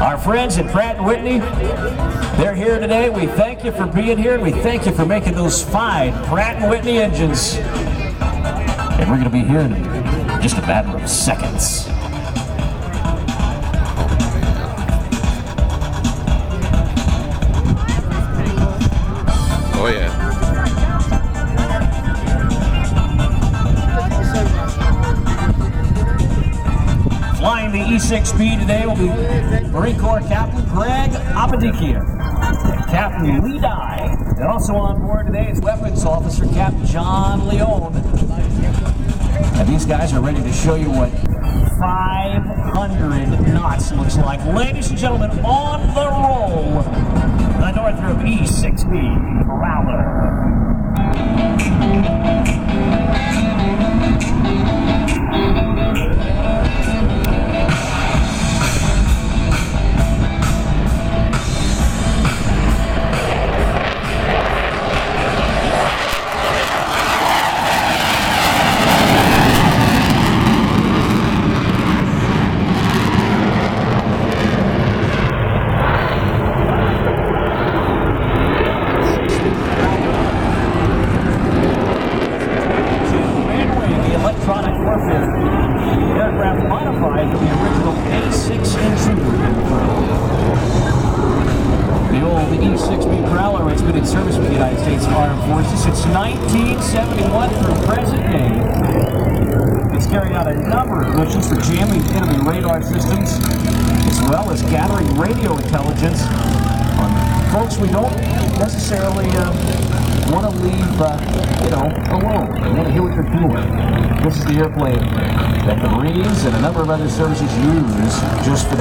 Our friends at Pratt & Whitney, they're here today. We thank you for being here, and we thank you for making those fine Pratt & Whitney engines. And we're going to be here in just a matter of seconds. Oh yeah. Flying the E6B today will be Marine Corps Captain Greg Apadikian and Captain Lee Dye. And also on board today is Weapons Officer Captain John Leone. And these guys are ready to show you what 500 knots looks like. Ladies and gentlemen, on the roll, the Northrop E6B Prowler. Aircraft modified from the original A6 Intruder. The old E6B Prowler has been in service with the United States Armed Forces since 1971 through present day. It's carried out a number of missions for jamming enemy radar systems, as well as gathering radio intelligence on folks we don't necessarily want to leave, alone. We want to hear what they're doing. This is the airplane that the Marines and a number of other services use just for that.